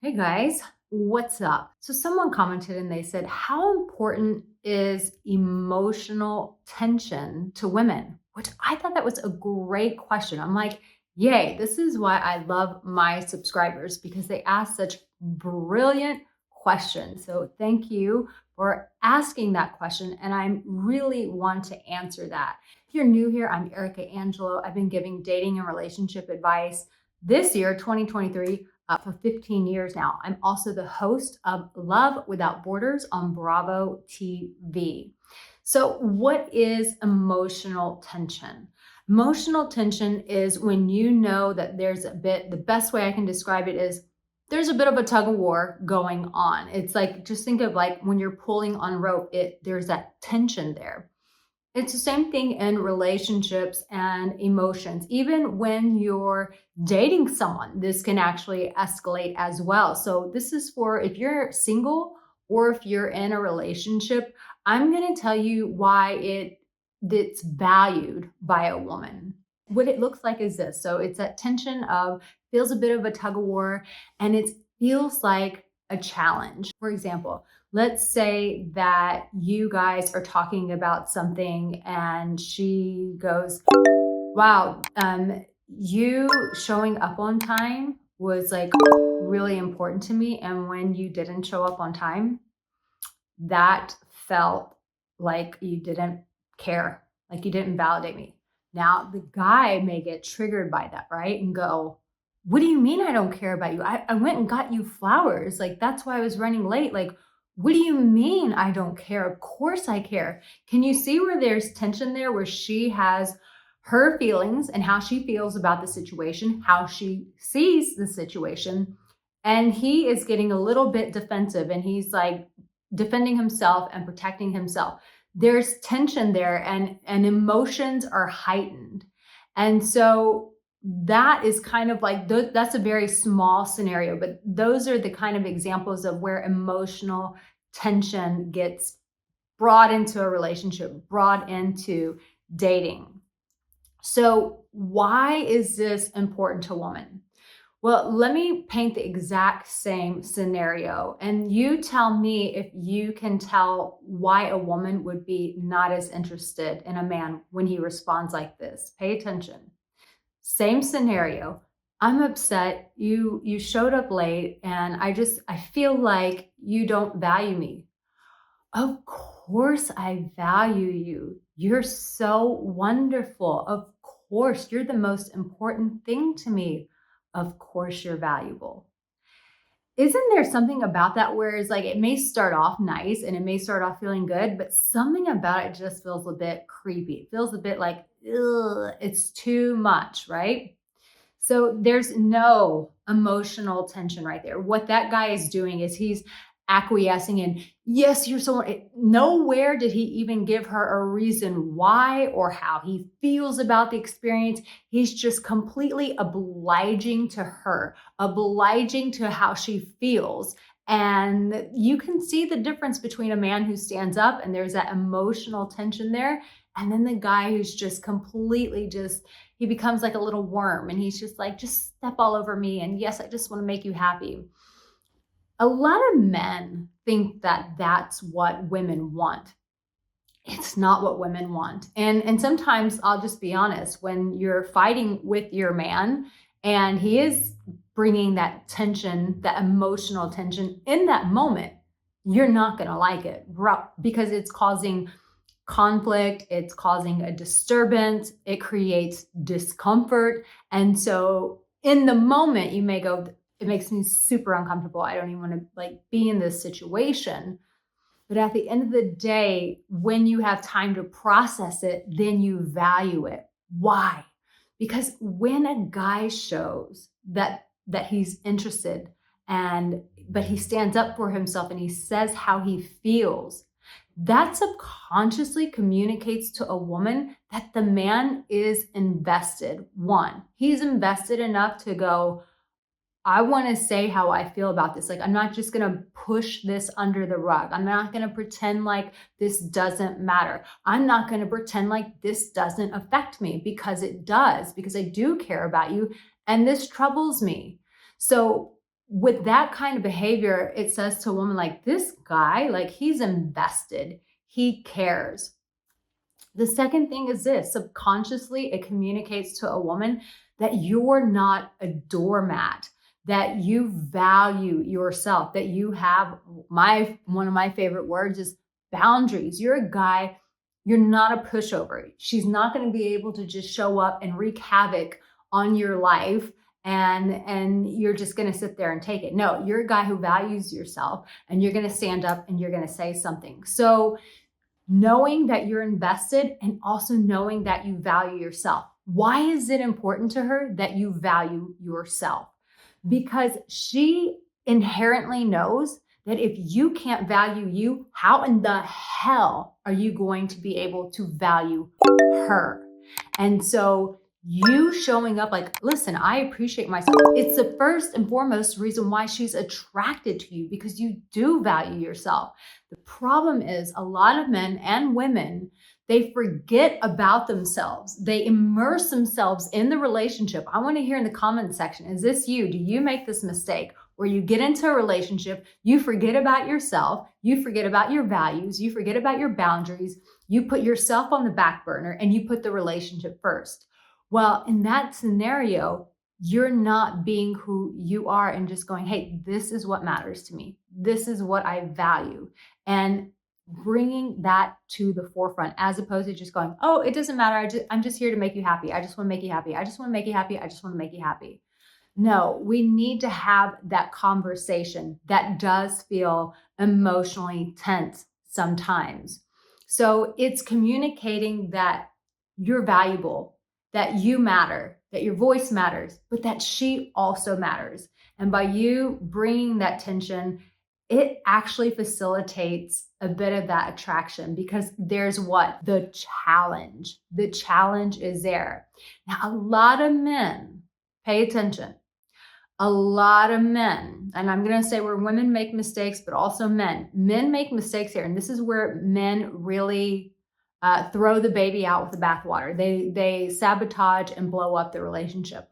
Hey guys, what's up? So, someone commented and they said, how important is emotional tension to women? Which I thought that was a great question. I'm like, yay, this is why I love my subscribers because they ask such brilliant questions. So, thank you for asking that question. And I really want to answer that. If you're new here, I'm Arica Angelo. I've been giving dating and relationship advice this year, 2023 for 15 years now. I'm also the host of Love Without Borders on Bravo TV. So, what is emotional tension? Emotional tension is when you know that the best way I can describe it is there's a bit of a tug of war going on. It's like, just think of like when you're pulling on rope, there's that tension there. It's the same thing in relationships and emotions. Even when you're dating someone, this can actually escalate as well. So, this is for if you're single or if you're in a relationship, I'm going to tell you why it's valued by a woman. What it looks like is this. So, it's that tension of feels a bit of a tug of war and it feels like a challenge. For example, let's say that you guys are talking about something and she goes, wow, you showing up on time was like really important to me. And when you didn't show up on time, that felt like you didn't care, like you didn't validate me. Now, the guy may get triggered by that, right? And go, what do you mean I don't care about you? I went and got you flowers. Like, that's why I was running late. Like, what do you mean I don't care? Of course I care. Can you see where there's tension there, where she has her feelings and how she feels about the situation, how she sees the situation? And he is getting a little bit defensive and he's like, defending himself and protecting himself. There's tension there and emotions are heightened. And so that is kind of like that's a very small scenario, but those are the kind of examples of where emotional tension gets brought into a relationship, brought into dating. So why is this important to women? Well, let me paint the exact same scenario, and you tell me if you can tell why a woman would be not as interested in a man when he responds like this. Pay attention. Same scenario. I'm upset. You showed up late, and I feel like you don't value me. Of course I value you. You're so wonderful. Of course, you're the most important thing to me. Of course, you're valuable. Isn't there something about that where it's like it may start off nice and it may start off feeling good, but something about it just feels a bit creepy. It feels a bit like, ugh, it's too much, right? So there's no emotional tension right there. What that guy is doing is he's acquiescing in, yes, you're so, nowhere did he even give her a reason why or how he feels about the experience. He's just completely obliging to her, obliging to how she feels. And you can see the difference between a man who stands up and there's that emotional tension there. And then the guy who's just completely he becomes like a little worm and he's just like, just step all over me. And yes, I just want to make you happy. A lot of men think that that's what women want. It's not what women want. And sometimes I'll just be honest, when you're fighting with your man and he is bringing that tension, that emotional tension in that moment, you're not going to like it because it's causing conflict, it's causing a disturbance, it creates discomfort. And so in the moment, you may go, it makes me super uncomfortable. I don't even want to like be in this situation. But at the end of the day, when you have time to process it, then you value it. Why? Because when a guy shows that he's interested but he stands up for himself and he says how he feels, that subconsciously communicates to a woman that the man is invested. One, he's invested enough to go, I want to say how I feel about this. Like, I'm not just going to push this under the rug. I'm not going to pretend like this doesn't matter. I'm not going to pretend like this doesn't affect me because it does, because I do care about you and this troubles me. So with that kind of behavior, it says to a woman like, this guy, like he's invested, he cares. The second thing is this: subconsciously, it communicates to a woman that you're not a doormat, that you value yourself, that you have one of my favorite words is boundaries. You're a guy, you're not a pushover. She's not going to be able to just show up and wreak havoc on your life and you're just going to sit there and take it. No, you're a guy who values yourself and you're going to stand up and you're going to say something. So knowing that you're invested and also knowing that you value yourself. Why is it important to her that you value yourself? Because she inherently knows that if you can't value you, how in the hell are you going to be able to value her? And so you showing up like, listen, I appreciate myself. It's the first and foremost reason why she's attracted to you, because you do value yourself. The problem is a lot of men and women, they forget about themselves. They immerse themselves in the relationship. I want to hear in the comment section, is this you? Do you make this mistake where you get into a relationship, you forget about yourself, you forget about your values, you forget about your boundaries, you put yourself on the back burner and you put the relationship first? Well, in that scenario, you're not being who you are and just going, hey, this is what matters to me. This is what I value. And bringing that to the forefront, as opposed to just going, oh, it doesn't matter. I'm just here to make you happy. I just want to make you happy. I just want to make you happy. I just want to make you happy. No, we need to have that conversation that does feel emotionally tense sometimes. So it's communicating that you're valuable, that you matter, that your voice matters, but that she also matters. And by you bringing that tension, it actually facilitates a bit of that attraction, because there's what? The challenge. The challenge is there. Now, a lot of men, pay attention. A lot of men, and I'm going to say where women make mistakes, but also men make mistakes here. And this is where men really throw the baby out with the bathwater. They sabotage and blow up the relationship.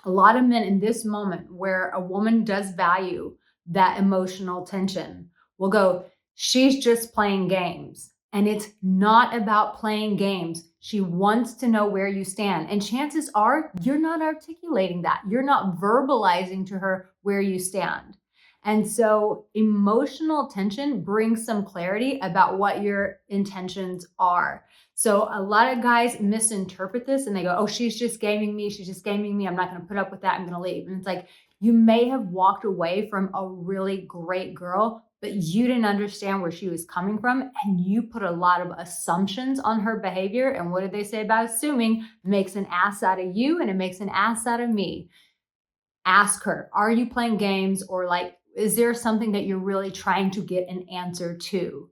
A lot of men in this moment where a woman does value that emotional tension will go, she's just playing games. And it's not about playing games. She wants to know where you stand. And chances are you're not articulating that. You're not verbalizing to her where you stand. And so emotional tension brings some clarity about what your intentions are. So a lot of guys misinterpret this and they go, oh, she's just gaming me. She's just gaming me. I'm not going to put up with that. I'm going to leave. And it's like, you may have walked away from a really great girl, but you didn't understand where she was coming from. And you put a lot of assumptions on her behavior. And what did they say about assuming? Makes an ass out of you and it makes an ass out of me. Ask her, are you playing games, or like, is there something that you're really trying to get an answer to?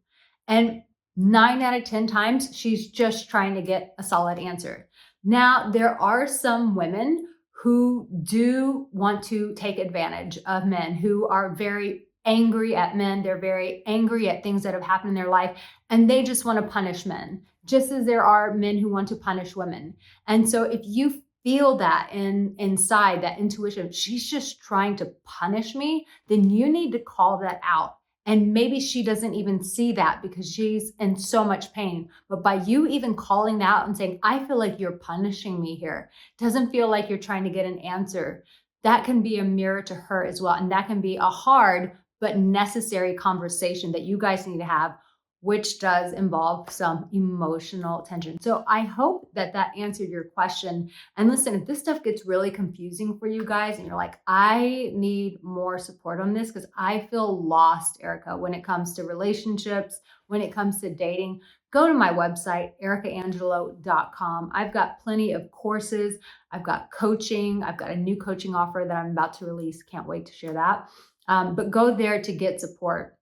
And 9 out of 10 times, she's just trying to get a solid answer. Now, there are some women who do want to take advantage of men, who are very angry at men. They're very angry at things that have happened in their life, and they just want to punish men, just as there are men who want to punish women. And so if you feel that inside, that intuition, she's just trying to punish me, then you need to call that out. And maybe she doesn't even see that because she's in so much pain. But by you even calling that out and saying, I feel like you're punishing me here, doesn't feel like you're trying to get an answer, that can be a mirror to her as well. And that can be a hard but necessary conversation that you guys need to have, which does involve some emotional tension. So I hope that that answered your question. And listen, if this stuff gets really confusing for you guys and you're like, I need more support on this because I feel lost, Arica, when it comes to relationships, when it comes to dating, go to my website, aricaangelo.com. I've got plenty of courses. I've got coaching. I've got a new coaching offer that I'm about to release. Can't wait to share that. But go there to get support.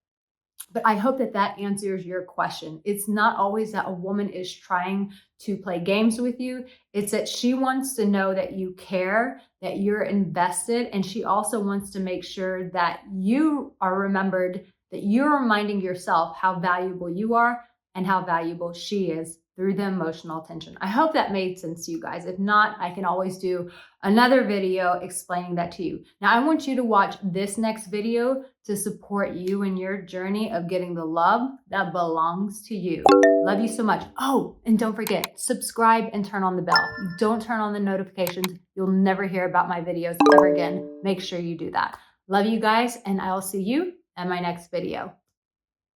But I hope that that answers your question. It's not always that a woman is trying to play games with you. It's that she wants to know that you care, that you're invested, and she also wants to make sure that you are remembered, that you're reminding yourself how valuable you are and how valuable she is through the emotional tension. I hope that made sense to you guys. If not, I can always do another video explaining that to you. Now, I want you to watch this next video to support you in your journey of getting the love that belongs to you. Love you so much. Oh, and don't forget, subscribe and turn on the bell. If you don't turn on the notifications, you'll never hear about my videos ever again. Make sure you do that. Love you guys, and I'll see you in my next video.